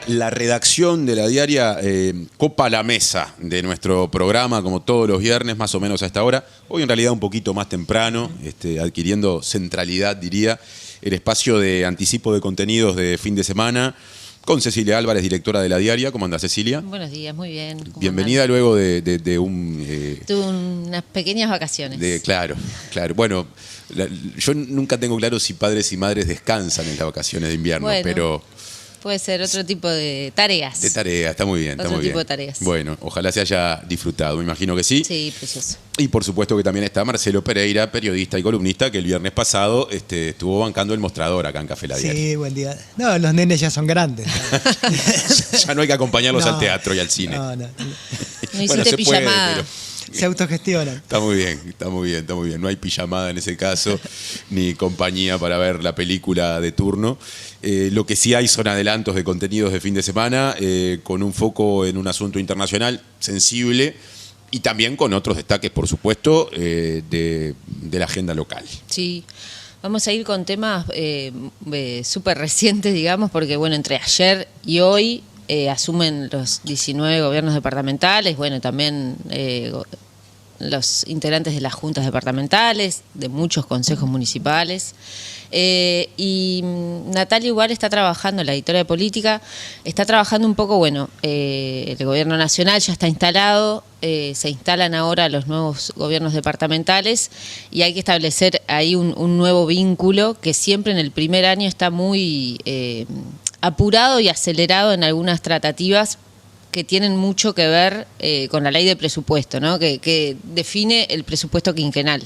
La redacción de la diaria copa la mesa de nuestro programa, como todos los viernes, más o menos a esta hora. Hoy en realidad un poquito más temprano, adquiriendo centralidad, diría, el espacio de anticipo de contenidos de fin de semana, con Cecilia Álvarez, directora de la diaria. ¿Cómo anda, Cecilia? Buenos días, muy bien. Bienvenida luego de Tuve unas pequeñas vacaciones. Claro. Bueno, yo nunca tengo claro si padres y madres descansan en las vacaciones de invierno, bueno, pero... Puede ser otro tipo de tareas. De tareas, está muy bien. Otro tipo de tareas. Bueno, ojalá se haya disfrutado, me imagino que sí. Sí, precioso. Y por supuesto que también está Marcelo Pereira, periodista y columnista, que el viernes pasado estuvo bancando el mostrador acá en Café La Diaria. Sí, buen día. No, los nenes ya son grandes. Ya no hay que acompañarlos al teatro y al cine. No hiciste pijamada. Pero... Se autogestionan. Está muy bien. No hay pijamada en ese caso, ni compañía para ver la película de turno. Lo que sí hay son adelantos de contenidos de fin de semana, con un foco en un asunto internacional sensible y también con otros destaques, por supuesto, de la agenda local. Sí. Vamos a ir con temas súper recientes, digamos, porque bueno, entre ayer y hoy asumen los 19 gobiernos departamentales, bueno, también los integrantes de las juntas departamentales, de muchos consejos municipales. Y Natalia igual está trabajando, la editora de política, está trabajando un poco, bueno, el gobierno nacional ya está instalado, se instalan ahora los nuevos gobiernos departamentales y hay que establecer ahí un nuevo vínculo que siempre en el primer año está muy apurado y acelerado en algunas tratativas que tienen mucho que ver con la ley de presupuesto, ¿no? que define el presupuesto quinquenal.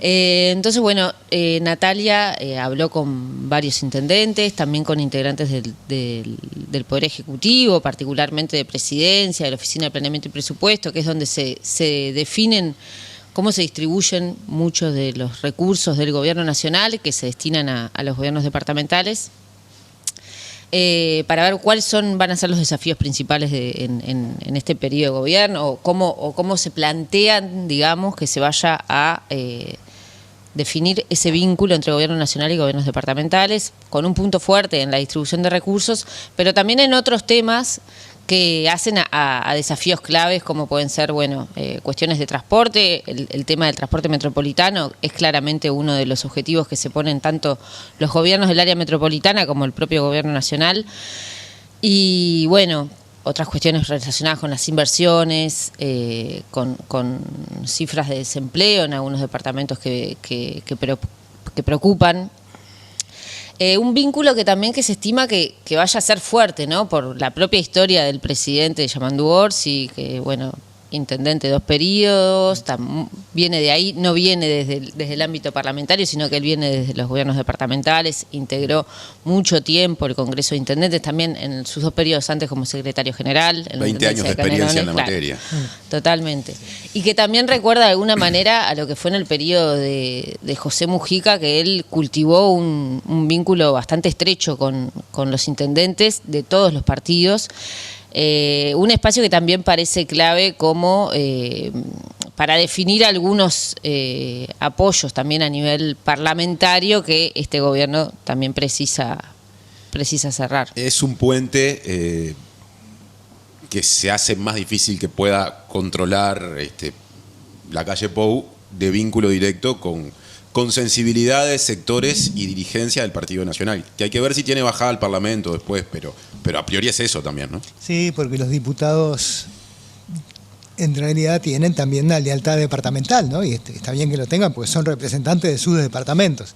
Entonces, bueno, Natalia habló con varios intendentes, también con integrantes del Poder Ejecutivo, particularmente de Presidencia, de la Oficina de Planeamiento y Presupuesto, que es donde se definen cómo se distribuyen muchos de los recursos del Gobierno Nacional que se destinan a los gobiernos departamentales. Para ver cuáles van a ser los desafíos principales en este periodo de gobierno o cómo se plantean, digamos, que se vaya a definir ese vínculo entre gobierno nacional y gobiernos departamentales, con un punto fuerte en la distribución de recursos, pero también en otros temas que hacen a desafíos claves como pueden ser, bueno, cuestiones de transporte. El tema del transporte metropolitano es claramente uno de los objetivos que se ponen tanto los gobiernos del área metropolitana como el propio gobierno nacional. Y bueno, otras cuestiones relacionadas con las inversiones, con cifras de desempleo en algunos departamentos que preocupan. Un vínculo que también se estima que vaya a ser fuerte, ¿no? Por la propia historia del presidente Yamandu Orsi, que bueno, intendente 2 periodos, viene de ahí, no viene desde el ámbito parlamentario, sino que él viene desde los gobiernos departamentales, integró mucho tiempo el Congreso de Intendentes, también en sus 2 periodos antes como secretario general. 20 años de experiencia en la materia. Totalmente. Y que también recuerda de alguna manera a lo que fue en el periodo de José Mujica, que él cultivó un vínculo bastante estrecho con los intendentes de todos los partidos. Un espacio que también parece clave como para definir algunos apoyos también a nivel parlamentario que este gobierno también precisa cerrar. Es un puente que se hace más difícil que pueda controlar la calle Pou, de vínculo directo con sensibilidades, sectores y dirigencia del Partido Nacional, que hay que ver si tiene bajada al Parlamento después, pero a priori es eso también, ¿no? Sí, porque los diputados en realidad tienen también una lealtad departamental, ¿no? Y está bien que lo tengan porque son representantes de sus departamentos.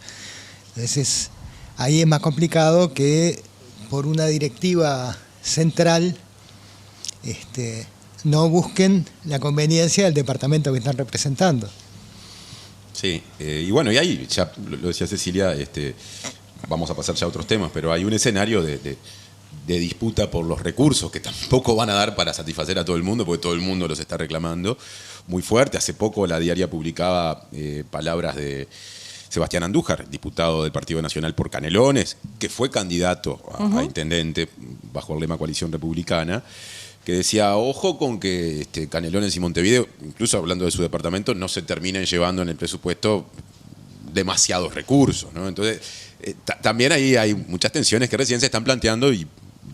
Entonces, ahí es más complicado que por una directiva central no busquen la conveniencia del departamento que están representando. Sí, y bueno, y ahí, ya lo decía Cecilia, vamos a pasar ya a otros temas, pero hay un escenario de disputa por los recursos que tampoco van a dar para satisfacer a todo el mundo, porque todo el mundo los está reclamando muy fuerte. Hace poco la diaria publicaba palabras de Sebastián Andújar, diputado del Partido Nacional por Canelones, que fue candidato a intendente bajo el lema Coalición Republicana, que decía, ojo con que Canelones y Montevideo, incluso hablando de su departamento, no se terminen llevando en el presupuesto demasiados recursos, ¿no? Entonces, también ahí hay muchas tensiones que recién se están planteando y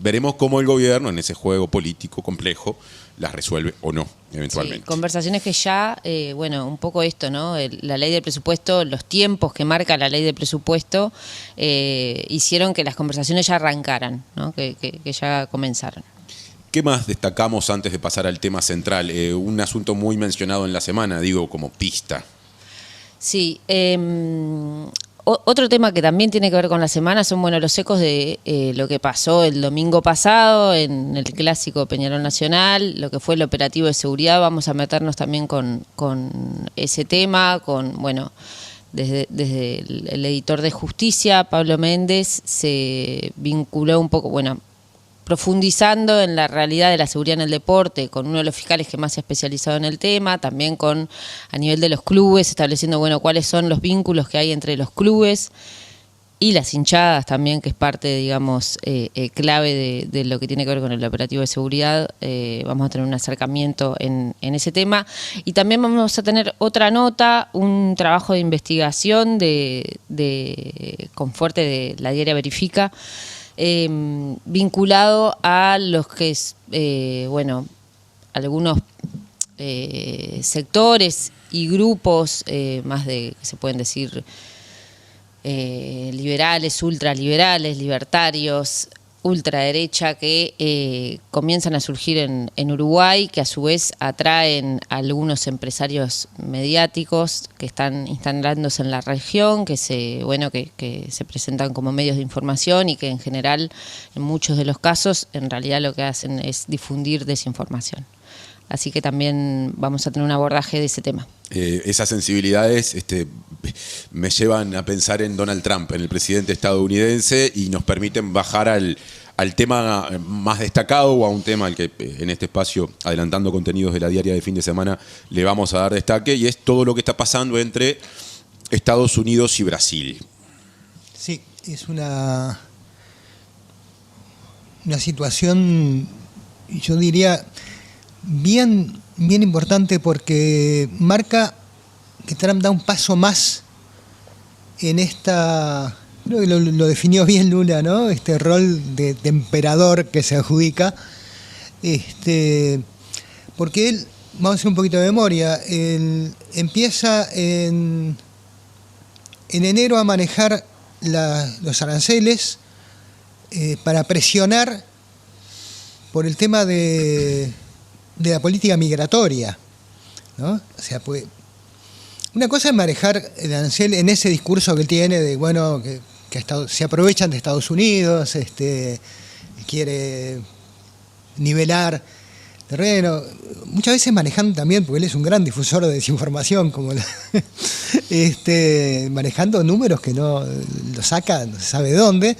veremos cómo el gobierno en ese juego político complejo las resuelve o no, eventualmente. Sí, conversaciones que ya, un poco esto, ¿no? La ley del presupuesto, los tiempos que marca la ley del presupuesto, hicieron que las conversaciones ya arrancaran, ¿no? Que ya comenzaran. ¿Qué más destacamos antes de pasar al tema central? Un asunto muy mencionado en la semana, digo, como pista. Sí, otro tema que también tiene que ver con la semana son los ecos de lo que pasó el domingo pasado en el clásico Peñarol Nacional, lo que fue el operativo de seguridad. Vamos a meternos también con ese tema, desde el editor de Justicia, Pablo Méndez, se vinculó un poco, profundizando en la realidad de la seguridad en el deporte, con uno de los fiscales que más se ha especializado en el tema, también a nivel de los clubes, estableciendo cuáles son los vínculos que hay entre los clubes y las hinchadas también, que es parte, digamos, clave de lo que tiene que ver con el operativo de seguridad. Vamos a tener un acercamiento en ese tema. Y también vamos a tener otra nota, un trabajo de investigación con fuerte de la diaria Verifica, vinculado a los que algunos sectores y grupos más que se pueden decir liberales, ultraliberales, libertarios, ultraderecha, que comienzan a surgir en Uruguay, que a su vez atraen a algunos empresarios mediáticos que están instalándose en la región, que se presentan como medios de información y que en general, en muchos de los casos, en realidad lo que hacen es difundir desinformación. Así que también vamos a tener un abordaje de ese tema. Esas sensibilidades me llevan a pensar en Donald Trump, en el presidente estadounidense, y nos permiten bajar al tema más destacado, o a un tema al que en este espacio, adelantando contenidos de la diaria de fin de semana, le vamos a dar destaque, y es todo lo que está pasando entre Estados Unidos y Brasil. Sí, es una situación, yo diría, bien importante, porque marca que Trump da un paso más en esta, creo que lo definió bien Lula, ¿no? Este rol de emperador que se adjudica, porque él, vamos a hacer un poquito de memoria, él empieza en enero a manejar los aranceles para presionar por el tema de la política migratoria, ¿no? O sea, pues, una cosa es manejar el arancel en ese discurso que él tiene de, que se aprovechan de Estados Unidos, quiere nivelar terreno, muchas veces manejando también, porque él es un gran difusor de desinformación, manejando números que no lo saca, no se sabe de dónde,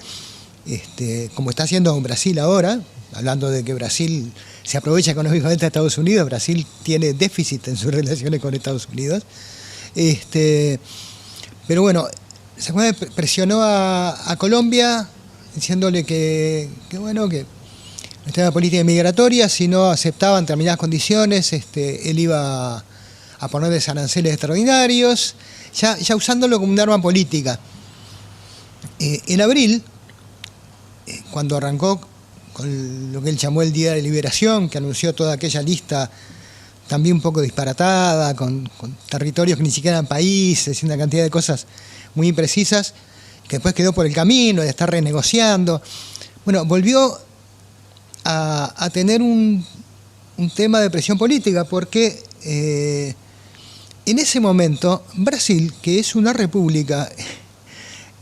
como está haciendo con Brasil ahora, hablando de que Brasil se aprovecha económicamente de Estados Unidos. Brasil tiene déficit en sus relaciones con Estados Unidos. Pero bueno, se presionó a Colombia diciéndole que no estaba política migratoria, si no aceptaban determinadas condiciones, él iba a ponerles aranceles extraordinarios, ya usándolo como un arma política. En abril, cuando arrancó con lo que él llamó el Día de Liberación, que anunció toda aquella lista también un poco disparatada, con territorios que ni siquiera eran países y una cantidad de cosas muy imprecisas, que después quedó por el camino de estar renegociando. Bueno, volvió a tener un tema de presión política, porque en ese momento Brasil, que es una república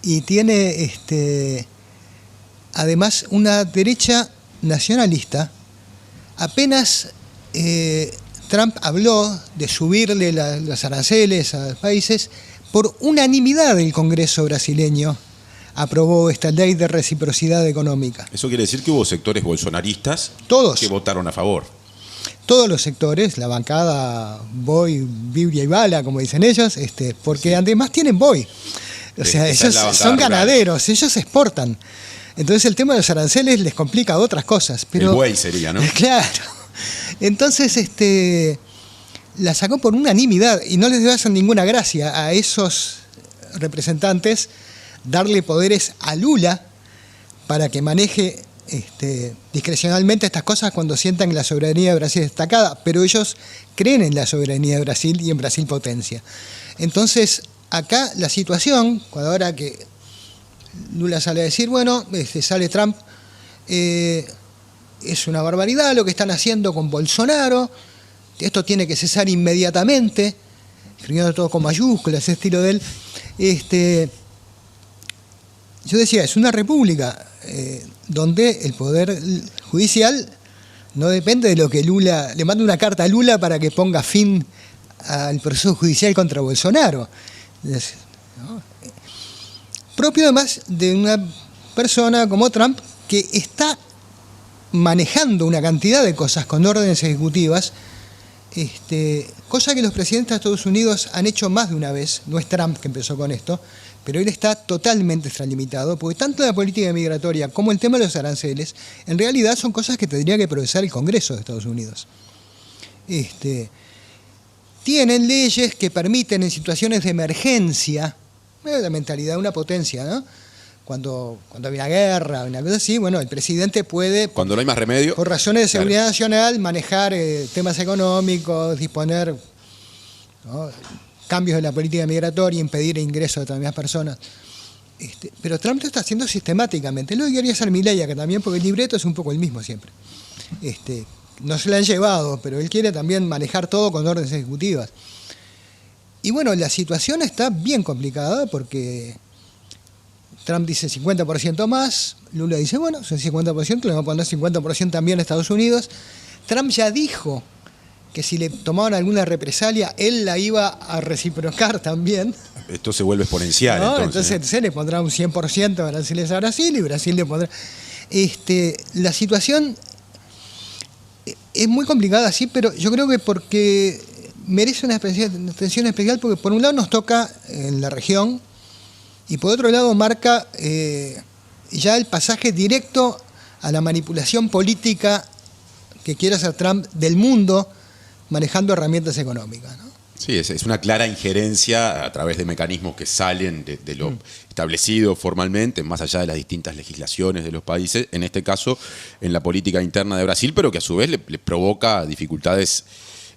y tiene además una derecha nacionalista, apenas Trump habló de subirle los aranceles a los países, por unanimidad el Congreso brasileño aprobó esta ley de reciprocidad económica. Eso quiere decir que hubo sectores bolsonaristas todos que votaron a favor. Todos los sectores, la bancada Boi, Biblia y Bala, como dicen ellos, porque sí, además tienen Boi. O sea, ellos son ganaderos, ellos exportan. Entonces el tema de los aranceles les complica otras cosas. Pero, el buey sería, ¿no? Claro. Entonces, la sacó por unanimidad, y no les debe hacer ninguna gracia a esos representantes darle poderes a Lula para que maneje discrecionalmente estas cosas cuando sientan que la soberanía de Brasil es destacada, pero ellos creen en la soberanía de Brasil y en Brasil potencia. Entonces, acá la situación, cuando ahora que Lula sale a decir, bueno, sale Trump, es una barbaridad lo que están haciendo con Bolsonaro, esto tiene que cesar inmediatamente, escribiendo todo con mayúsculas, ese estilo de él. Yo decía, es una república donde el poder judicial no depende de lo que Lula, le manda una carta a Lula para que ponga fin al proceso judicial contra Bolsonaro. ¿No? Propio además de una persona como Trump que está manejando una cantidad de cosas con órdenes ejecutivas, cosa que los presidentes de Estados Unidos han hecho más de una vez. No es Trump que empezó con esto, pero él está totalmente extralimitado, porque tanto la política migratoria como el tema de los aranceles, en realidad son cosas que tendría que procesar el Congreso de Estados Unidos. Tienen leyes que permiten en situaciones de emergencia, la mentalidad de una potencia, ¿no? Cuando hay una guerra, una cosa así, bueno, el presidente puede, cuando no hay más remedio, por razones de seguridad nacional, manejar temas económicos, disponer, ¿no?, cambios de la política migratoria, impedir el ingreso de determinadas personas. Pero Trump lo está haciendo sistemáticamente. Lo que quería hacer Milei acá también, porque el libreto es un poco el mismo siempre. No se lo han llevado, pero él quiere también manejar todo con órdenes ejecutivas. Y bueno, la situación está bien complicada porque Trump dice 50% más, Lula dice, bueno, son 50%, le vamos a poner 50% también a Estados Unidos. Trump ya dijo que si le tomaban alguna represalia, él la iba a reciprocar también. Esto se vuelve exponencial. ¿No? Entonces se le pondrá un 100% de aranceles a Brasil y Brasil le pondrá... La situación es muy complicada, sí, pero yo creo que porque merece una atención especial, porque por un lado nos toca en la región y por otro lado marca ya el pasaje directo a la manipulación política que quiere hacer Trump del mundo, manejando herramientas económicas, ¿no? Sí, es una clara injerencia a través de mecanismos que salen de lo establecido formalmente, más allá de las distintas legislaciones de los países, en este caso en la política interna de Brasil, pero que a su vez le provoca dificultades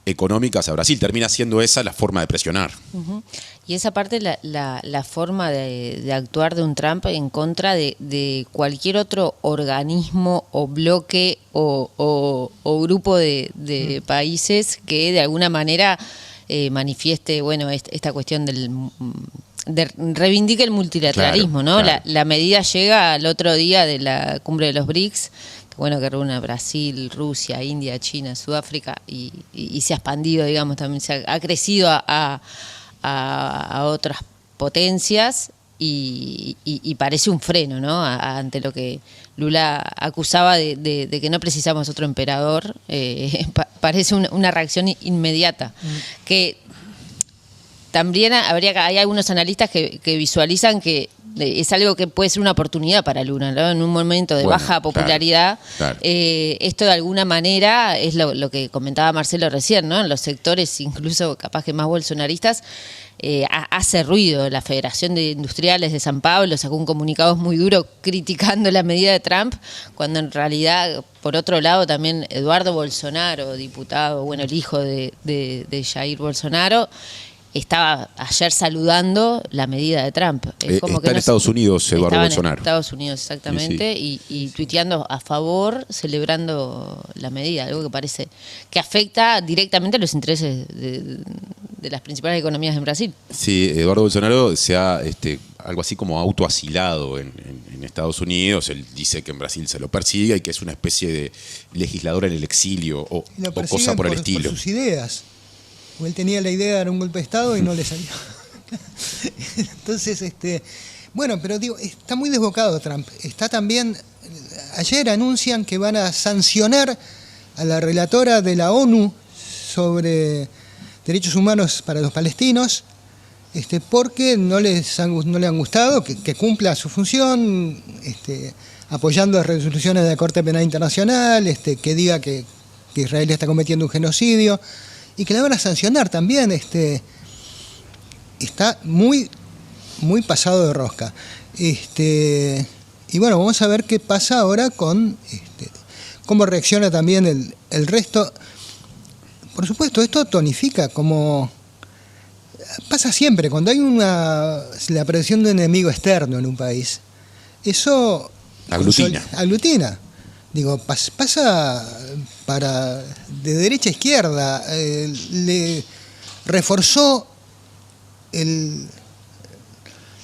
económicas a Brasil. Termina siendo esa la forma de presionar. Uh-huh. Y esa parte, la forma de actuar de un Trump en contra de cualquier otro organismo o bloque o grupo de países que de alguna manera manifieste, bueno, esta cuestión de reivindique el multilateralismo, claro, ¿no? Claro. La medida llega al otro día de la cumbre de los BRICS, que reúne a Brasil, Rusia, India, China, Sudáfrica y se ha expandido, digamos, también ha crecido a otras potencias y parece un freno, ¿no? Ante lo que Lula acusaba de que no precisamos otro emperador, parece una reacción inmediata. Que también hay algunos analistas que visualizan que es algo que puede ser una oportunidad para Lula, ¿no? En un momento de baja popularidad. Claro. Esto de alguna manera es lo que comentaba Marcelo recién, ¿no? En los sectores incluso capaz que más bolsonaristas, hace ruido. La Federación de Industriales de San Pablo sacó un comunicado muy duro criticando la medida de Trump, cuando en realidad, por otro lado, también Eduardo Bolsonaro, diputado, el hijo de Jair Bolsonaro, estaba ayer saludando la medida de Trump. Es como está en Estados Unidos, Eduardo Bolsonaro. En Estados Unidos, exactamente, sí. Y tuiteando a favor, celebrando la medida, algo que parece que afecta directamente a los intereses de las principales economías en Brasil. Sí, Eduardo Bolsonaro se ha algo así como autoasilado en Estados Unidos. Él dice que en Brasil se lo persigue y que es una especie de legislador en el exilio o cosa por el estilo. Por sus ideas. Él tenía la idea de dar un golpe de Estado y no le salió. Entonces, bueno, pero digo, está muy desbocado Trump. Está también, ayer anuncian que van a sancionar a la relatora de la ONU sobre derechos humanos para los palestinos, porque no le han gustado, que cumpla su función, apoyando las resoluciones de la Corte Penal Internacional, que diga que Israel está cometiendo un genocidio. Y que la van a sancionar también, está muy, muy pasado de rosca. Y bueno, vamos a ver qué pasa ahora con cómo reacciona también el resto. Por supuesto, esto tonifica, como pasa siempre, cuando hay la aparición de un enemigo externo en un país, eso aglutina. Digo, pasa de derecha a izquierda, le reforzó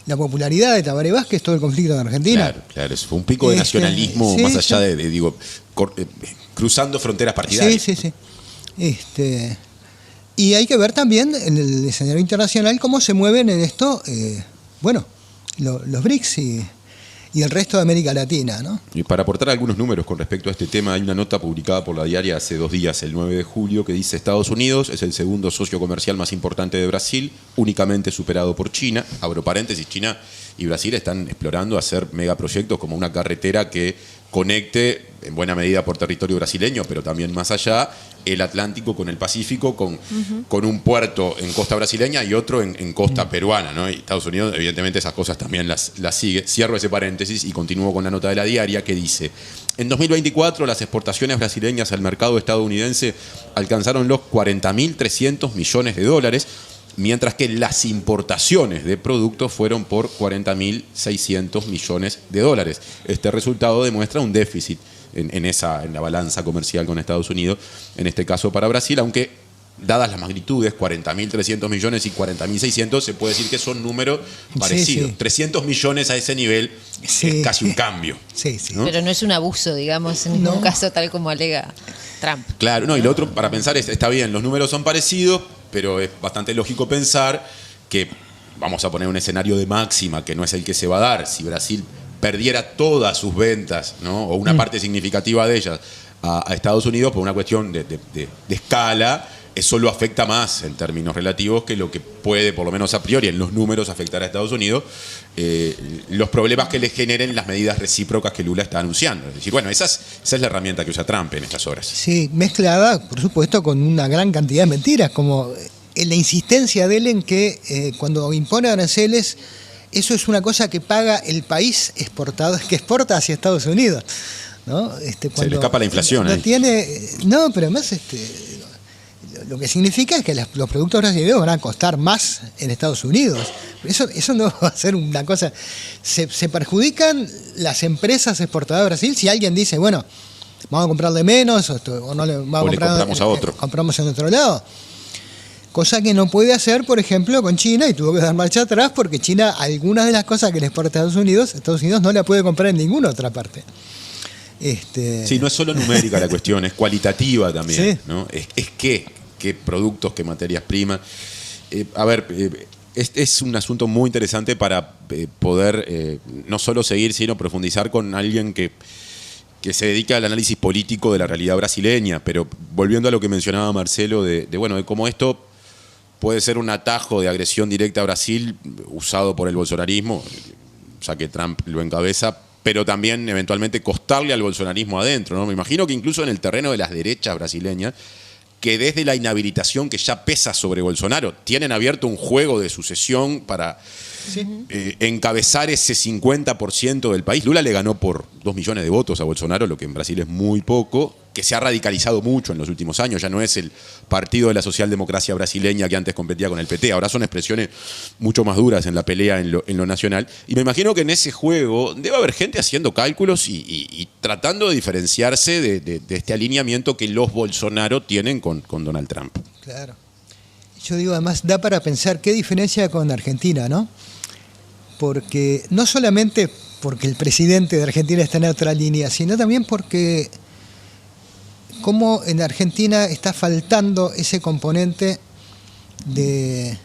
la popularidad de Tabaré Vázquez todo el conflicto en Argentina. Claro, eso fue un pico de nacionalismo más allá de cruzando fronteras partidarias. Sí. Y hay que ver también en el escenario internacional cómo se mueven en esto, los BRICS y el resto de América Latina, ¿no? Y para aportar algunos números con respecto a este tema, hay una nota publicada por La Diaria hace 2 días, el 9 de julio, que dice: Estados Unidos es el segundo socio comercial más importante de Brasil, únicamente superado por China. Abro paréntesis, China y Brasil están explorando hacer megaproyectos como una carretera que conecte, en buena medida por territorio brasileño, pero también más allá, el Atlántico con el Pacífico, con un puerto en costa brasileña y otro en costa peruana, ¿no? Y Estados Unidos, evidentemente, esas cosas también las sigue. Cierro ese paréntesis y continúo con la nota de La Diaria, que dice: en 2024 las exportaciones brasileñas al mercado estadounidense alcanzaron los 40.300 millones de dólares, mientras que las importaciones de productos fueron por 40.600 millones de dólares. Este resultado demuestra un déficit en la balanza comercial con Estados Unidos, en este caso para Brasil, aunque dadas las magnitudes, 40.300 millones y 40.600, se puede decir que son números parecidos. Sí. 300 millones a ese nivel es casi un cambio. Sí. ¿no? Pero no es un abuso, digamos, en ningún caso, tal como alega Trump. Claro, no, y lo otro para pensar está bien, los números son parecidos, pero es bastante lógico pensar que, vamos a poner un escenario de máxima, que no es el que se va a dar. Si Brasil perdiera todas sus ventas, ¿no? O una parte significativa de ellas a Estados Unidos por una cuestión de escala, eso lo afecta más en términos relativos que lo que puede, por lo menos a priori, en los números afectar a Estados Unidos, los problemas que le generen las medidas recíprocas que Lula está anunciando. Es decir, bueno, esa es la herramienta que usa Trump en estas horas. Sí, mezclada, por supuesto, con una gran cantidad de mentiras, como la insistencia de él en que cuando impone aranceles, eso es una cosa que paga el país exportador, que exporta hacia Estados Unidos, ¿no? Se le escapa la inflación. No, pero además lo que significa es que los productos brasileños van a costar más en Estados Unidos. Eso no va a ser una cosa. Se perjudican las empresas exportadoras de Brasil si alguien dice, bueno, vamos a comprarle menos o no le vamos a comprar, compramos a otro. Compramos en otro lado. Cosa que no puede hacer, por ejemplo, con China, y tuvo que dar marcha atrás porque China, algunas de las cosas que le exporta a Estados Unidos no la puede comprar en ninguna otra parte. Sí, no es solo numérica la cuestión, es cualitativa también, sí. ¿no? Es qué productos, qué materias primas. Es un asunto muy interesante para poder no solo seguir, sino profundizar con alguien que se dedica al análisis político de la realidad brasileña. Pero volviendo a lo que mencionaba Marcelo, de cómo esto puede ser un atajo de agresión directa a Brasil usado por el bolsonarismo, ya que Trump lo encabeza, pero también eventualmente costarle al bolsonarismo adentro, ¿no? Me imagino que incluso en el terreno de las derechas brasileñas, que desde la inhabilitación que ya pesa sobre Bolsonaro, tienen abierto un juego de sucesión para encabezar ese 50% del país. Lula le ganó por 2 millones de votos a Bolsonaro, lo que en Brasil es muy poco, que se ha radicalizado mucho en los últimos años. Ya no es el partido de la socialdemocracia brasileña que antes competía con el PT. Ahora son expresiones mucho más duras en la pelea en lo nacional. Y me imagino que en ese juego debe haber gente haciendo cálculos y tratando de diferenciarse de este alineamiento que los Bolsonaro tienen con Donald Trump. Claro. Yo digo, además, da para pensar qué diferencia con Argentina, ¿no? Porque no solamente porque el presidente de Argentina está en otra línea, sino también porque cómo en Argentina está faltando ese componente de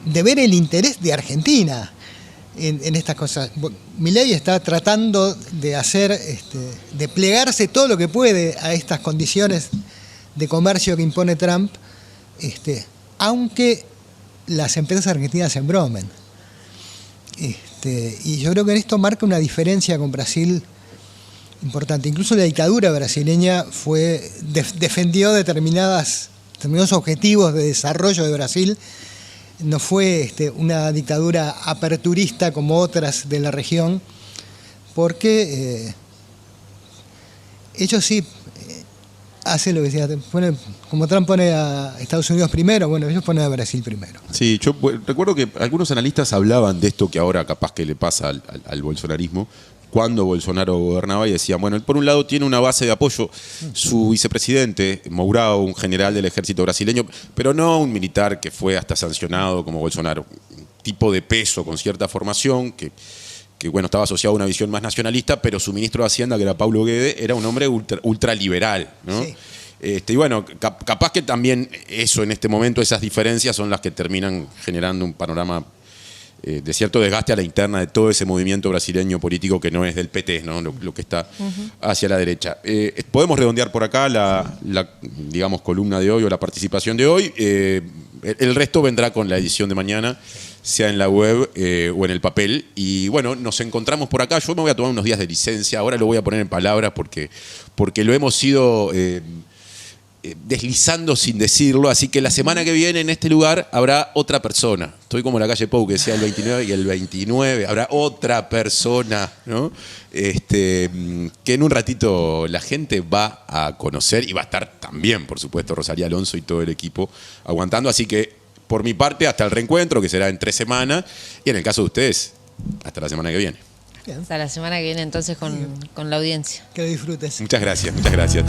ver el interés de Argentina en estas cosas. Milei está tratando de hacer, de plegarse todo lo que puede a estas condiciones de comercio que impone Trump, aunque las empresas argentinas se embromen. Y yo creo que en esto marca una diferencia con Brasil importante. Incluso la dictadura brasileña defendió determinados objetivos de desarrollo de Brasil no fue una dictadura aperturista como otras de la región, porque ellos sí hacen lo que decía, como Trump pone a Estados Unidos primero, bueno, ellos ponen a Brasil primero. Sí, yo recuerdo que algunos analistas hablaban de esto que ahora capaz que le pasa al bolsonarismo, cuando Bolsonaro gobernaba, y decían, bueno, él por un lado tiene una base de apoyo, su vicepresidente, Mourão, un general del ejército brasileño, pero no un militar que fue hasta sancionado como Bolsonaro, un tipo de peso con cierta formación que bueno, estaba asociado a una visión más nacionalista, pero su ministro de Hacienda, que era Paulo Guedes, era un hombre ultraliberal, ¿no? Sí. Y bueno, capaz que también eso en este momento, esas diferencias son las que terminan generando un panorama de cierto desgaste a la interna de todo ese movimiento brasileño político que no es del PT, ¿no? Lo que está hacia la derecha. Podemos redondear por acá la, digamos, columna de hoy o la participación de hoy. El resto vendrá con la edición de mañana, sea en la web o en el papel. Y bueno, nos encontramos por acá. Yo me voy a tomar unos días de licencia. Ahora lo voy a poner en palabras porque lo hemos ido deslizando sin decirlo. Así que la semana que viene en este lugar habrá otra persona. Estoy como la calle Pou, que decía el 29 y el 29. Habrá otra persona, ¿no? Que en un ratito la gente va a conocer y va a estar también, por supuesto, Rosalía Alonso y todo el equipo aguantando. Así que, por mi parte, hasta el reencuentro, que será en 3 semanas. Y en el caso de ustedes, hasta la semana que viene. Hasta la semana que viene entonces con la audiencia. Que lo disfrutes. Muchas gracias, muchas gracias.